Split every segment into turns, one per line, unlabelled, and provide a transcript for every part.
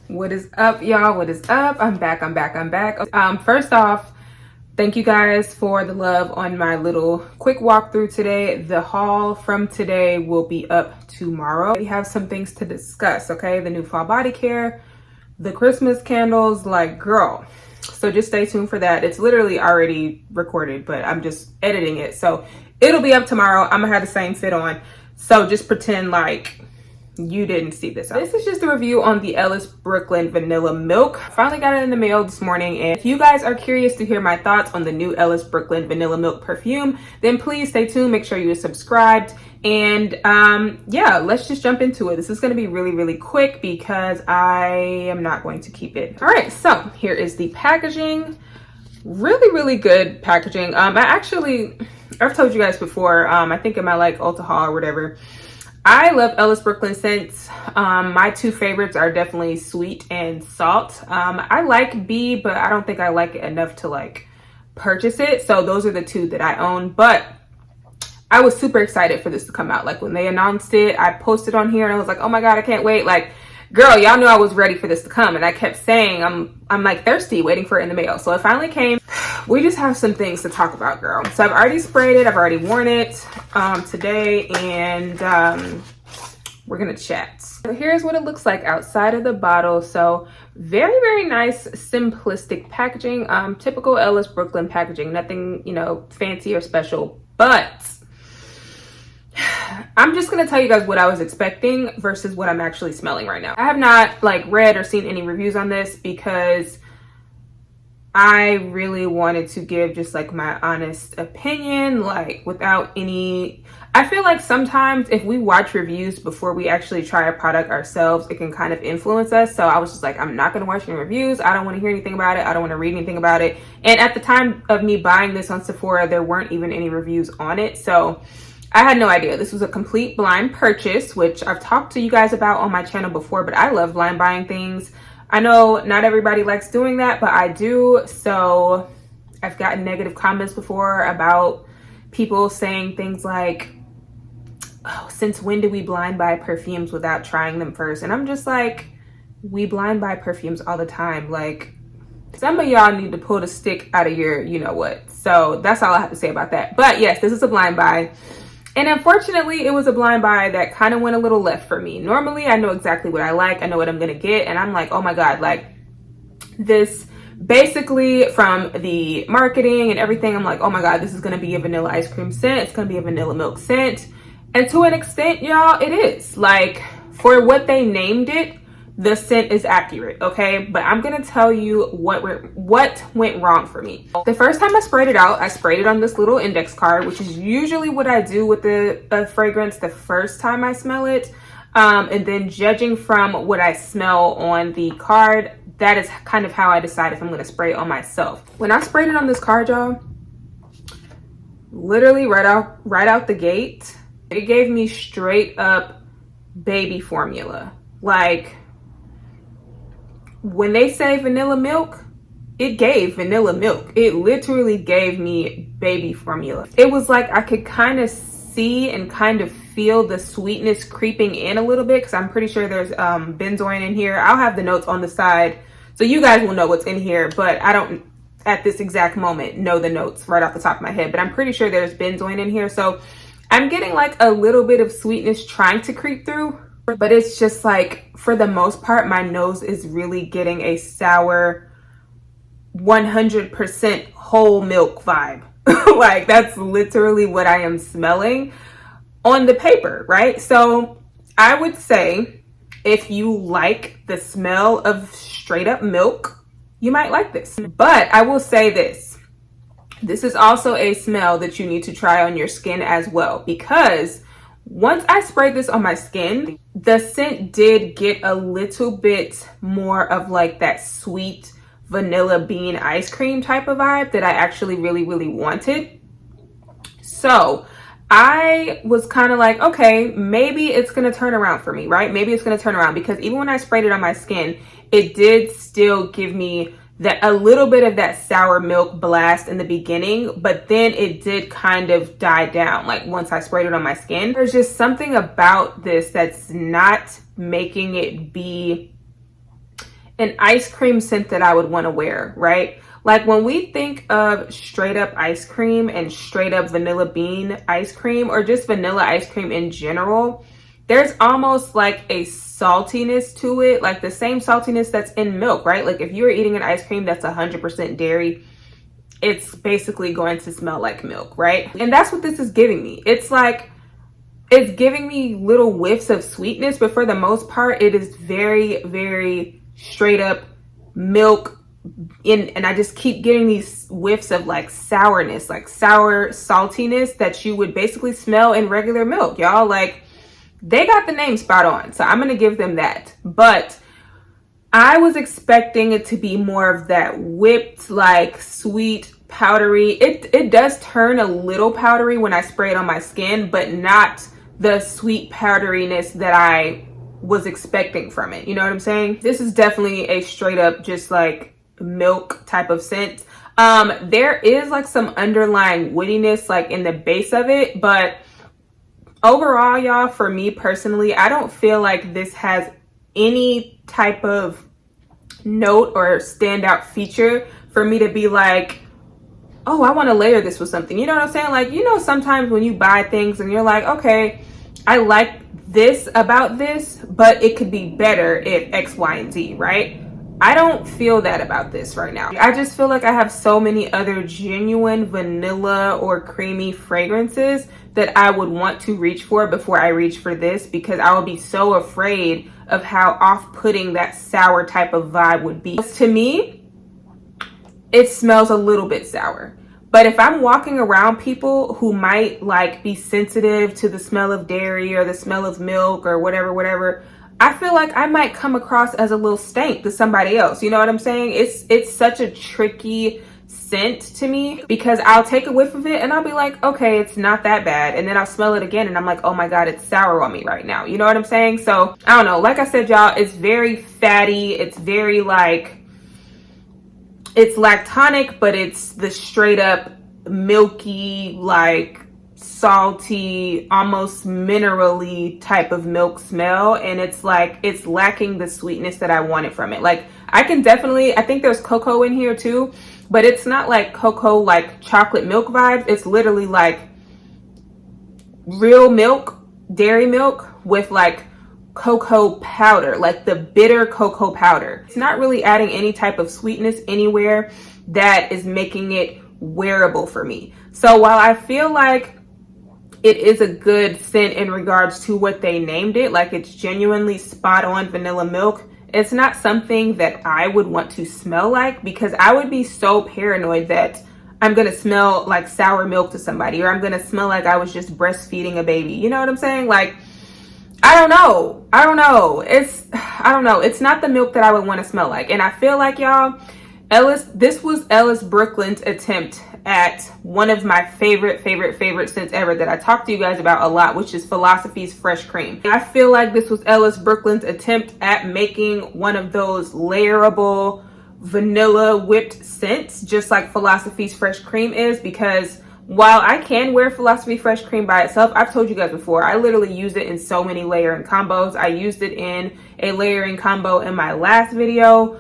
What is up, y'all? What is up? I'm back. First off, thank you guys for the love on my little quick walkthrough today. The haul from today will be up tomorrow. We have some things to discuss, okay? The new fall body care, the Christmas candles, like, girl. So just stay tuned for that. It's literally already recorded, but I'm just editing it. So it'll be up tomorrow. I'm gonna have the same fit on. So just pretend like you didn't see this. This is just a review on the Ellis Brooklyn Vanilla Milk. Finally got it in the mail this morning, and if you guys are curious to hear my thoughts on the new Ellis Brooklyn Vanilla Milk perfume, then please stay tuned. Make sure you're subscribed, and yeah, let's just jump into it. This is going to be really quick because I am not going to keep it. All right, so here is the packaging. Really good packaging. I've told you guys before, I think in my like Ulta haul or whatever, I love Ellis Brooklyn scents. My two favorites are definitely sweet and salt. I like B, but I don't think I like it enough to like purchase it. So those are the two that I own, but I was super excited for this to come out. Like when they announced it, I posted on here and I was like, oh my God, I can't wait. Like, girl, y'all knew I was ready for this to come. And I kept saying, I'm like thirsty waiting for it in the mail. So it finally came. We just have some things to talk about, girl. So I've already sprayed it. I've already worn it today, and we're gonna chat. So here's what it looks like outside of the bottle. So very nice, simplistic packaging. Typical Ellis Brooklyn packaging. Nothing, you know, fancy or special. But I'm just gonna tell you guys what I was expecting versus what I'm actually smelling right now. I have not like read or seen any reviews on this because I really wanted to give just like my honest opinion, like without any, I feel like sometimes if we watch reviews before we actually try a product ourselves, it can kind of influence us. So I was just like, I'm not going to watch any reviews. I don't want to hear anything about it. I don't want to read anything about it. And at the time of me buying this on Sephora, there weren't even any reviews on it. So I had no idea. This was a complete blind purchase, which I've talked to you guys about on my channel before, but I love blind buying things. I know not everybody likes doing that, but I do. So I've gotten negative comments before about people saying things like, oh, since when do we blind buy perfumes without trying them first? And I'm just like, we blind buy perfumes all the time. Like, some of y'all need to pull the stick out of your, you know what. So that's all I have to say about that. But yes, this is a blind buy. And unfortunately, it was a blind buy that kind of went a little left for me. Normally, I know exactly what I like. I know what I'm going to get. And I'm like, oh my God, like this basically from the marketing and everything. I'm like, oh my God, this is going to be a vanilla ice cream scent. It's going to be a vanilla milk scent. And to an extent, y'all, it is. Like for what they named it, the scent is accurate, okay? But I'm gonna tell you what went wrong for me. The first time I sprayed it out, I sprayed it on this little index card, which is usually what I do with the fragrance the first time I smell it. And then judging from what I smell on the card, that is kind of how I decide if I'm gonna spray it on myself. When I sprayed it on this card, y'all, literally right out the gate, it gave me straight up baby formula. Like, when they say vanilla milk, it gave vanilla milk. It literally gave me baby formula. It was like I could kind of see and kind of feel the sweetness creeping in a little bit because I'm pretty sure there's benzoin in here. I'll have the notes on the side so you guys will know what's in here, but I don't at this exact moment know the notes right off the top of my head, but I'm pretty sure there's benzoin in here. So I'm getting like a little bit of sweetness trying to creep through. But it's just like, for the most part, my nose is really getting a sour 100% whole milk vibe. Like, that's literally what I am smelling on the paper, right? So I would say if you like the smell of straight up milk, you might like this. But I will say this. This is also a smell that you need to try on your skin as well, because once I sprayed this on my skin, the scent did get a little bit more of like that sweet vanilla bean ice cream type of vibe that I actually really wanted. So I was kind of like, okay, maybe it's going to turn around for me, right? Maybe it's going to turn around, because even when I sprayed it on my skin, it did still give me that a little bit of that sour milk blast in the beginning, but then it did kind of die down. Like once I sprayed it on my skin, there's just something about this that's not making it be an ice cream scent that I would want to wear, right? Like when we think of straight up ice cream and straight up vanilla bean ice cream, or just vanilla ice cream in general, there's almost like a saltiness to it, like the same saltiness that's in milk, right? Like if you're eating an ice cream that's 100% dairy, it's basically going to smell like milk, right? And that's what this is giving me. It's like, it's giving me little whiffs of sweetness, but for the most part, it is very, very straight up milk. And I just keep getting these whiffs of like sourness, like sour saltiness that you would basically smell in regular milk, y'all. Like, they got the name spot on, so I'm gonna give them that. But I was expecting it to be more of that whipped, like sweet, powdery. It does turn a little powdery when I spray it on my skin, but not the sweet powderiness that I was expecting from it. You know what I'm saying? This is definitely a straight up just like milk type of scent. There is like some underlying woodiness like in the base of it, but overall, y'all, for me personally, I don't feel like this has any type of note or standout feature for me to be like, oh, I want to layer this with something. You know what I'm saying? Like, you know, sometimes when you buy things and you're like, okay, I like this about this, but it could be better if X, Y, and Z, right? I don't feel that about this right now. I just feel like I have so many other genuine vanilla or creamy fragrances that I would want to reach for before I reach for this, because I would be so afraid of how off-putting that sour type of vibe would be. To me, it smells a little bit sour. But if I'm walking around people who might like be sensitive to the smell of dairy or the smell of milk or whatever, I feel like I might come across as a little stank to somebody else. You know what I'm saying? It's such a tricky scent to me, because I'll take a whiff of it and I'll be like, okay, it's not that bad. And then I'll smell it again and I'm like, oh my God, it's sour on me right now. You know what I'm saying? So I don't know. Like I said, y'all, it's very fatty. It's very like, it's lactonic, but it's the straight up milky, like salty, almost minerally type of milk smell. And it's like, it's lacking the sweetness that I wanted from it. Like I think there's cocoa in here too, but it's not like cocoa, like chocolate milk vibes. It's literally like real milk, dairy milk with like cocoa powder, like the bitter cocoa powder. It's not really adding any type of sweetness anywhere that is making it wearable for me. So while I feel like it is a good scent in regards to what they named it, like it's genuinely spot on vanilla milk, it's not something that I would want to smell like, because I would be so paranoid that I'm gonna smell like sour milk to somebody, or I'm gonna smell like I was just breastfeeding a baby. You know what I'm saying? Like, I don't know. It's not the milk that I would want to smell like. And I feel like, y'all, this was Ellis Brooklyn's attempt at one of my favorite scents ever that I talked to you guys about a lot, which is Philosophy's Fresh Cream. I feel like this was Ellis Brooklyn's attempt at making one of those layerable vanilla whipped scents, just like Philosophy's Fresh Cream is, because while I can wear Philosophy Fresh Cream by itself, I've told you guys before, I literally use it in so many layering combos. I used it in a layering combo in my last video,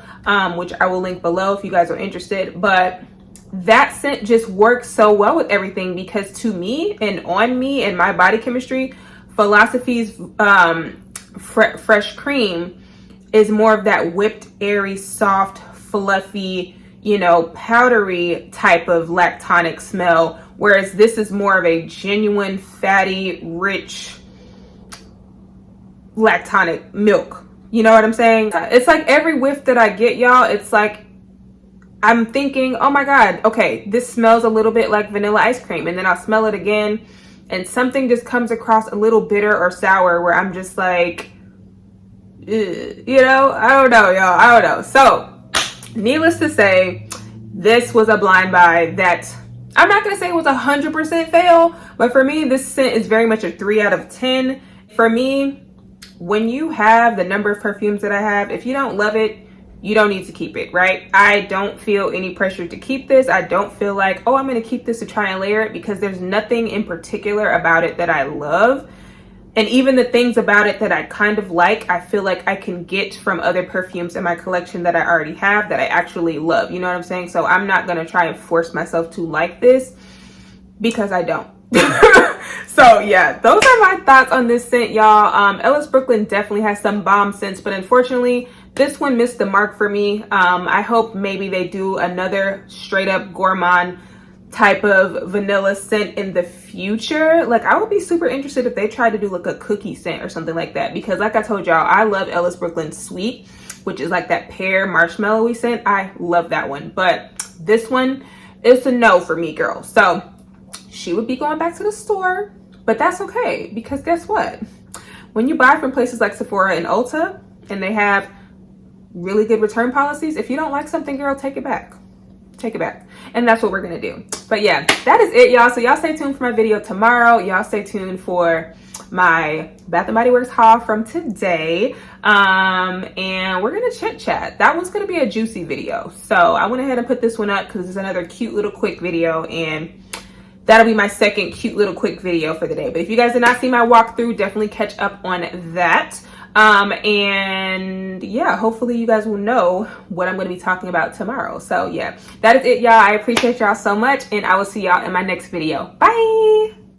which I will link below if you guys are interested. But that scent just works so well with everything, because to me and on me and my body chemistry, Philosophy's Fresh Cream is more of that whipped, airy, soft, fluffy, you know, powdery type of lactonic smell. Whereas this is more of a genuine, fatty, rich, lactonic milk. You know what I'm saying? It's like every whiff that I get, y'all, it's like I'm thinking, oh my God, okay, this smells a little bit like vanilla ice cream. And then I'll smell it again and something just comes across a little bitter or sour where I'm just like, ugh, you know, I don't know, y'all. I don't know. So needless to say, this was a blind buy that I'm not going to say it was 100% fail, but for me, this scent is very much a 3 out of 10. For me, when you have the number of perfumes that I have, if you don't love it, you don't need to keep it, right? I don't feel any pressure to keep this. I don't feel like, oh, I'm going to keep this to try and layer it, because there's nothing in particular about it that I love. And even the things about it that I kind of like, I feel like I can get from other perfumes in my collection that I already have that I actually love. You know what I'm saying? So I'm not going to try and force myself to like this because I don't. So yeah, those are my thoughts on this scent, y'all. Ellis Brooklyn definitely has some bomb scents, but unfortunately, this one missed the mark for me. I hope maybe they do another straight up gourmand type of vanilla scent in the future. Like, I would be super interested if they tried to do like a cookie scent or something like that, because like I told y'all, I love Ellis Brooklyn Sweet, which is like that pear marshmallowy scent. I love that one, but this one is a no for me, girl. So she would be going back to the store, but that's okay, because guess what? When you buy from places like Sephora and Ulta and they have really good return policies, if you don't like something, girl, take it back. Take it back. And that's what we're gonna do. But yeah, that is it, y'all. So y'all stay tuned for my video tomorrow. Y'all stay tuned for my Bath & Body Works haul from today. And we're gonna chit chat. That one's gonna be a juicy video. So I went ahead and put this one up because it's another cute little quick video, and that'll be my second cute little quick video for the day. But if you guys did not see my walkthrough, definitely catch up on that. And yeah, hopefully you guys will know what I'm going to be talking about tomorrow. So yeah, that is it, y'all. I appreciate y'all so much, and I will see y'all in my next video. Bye.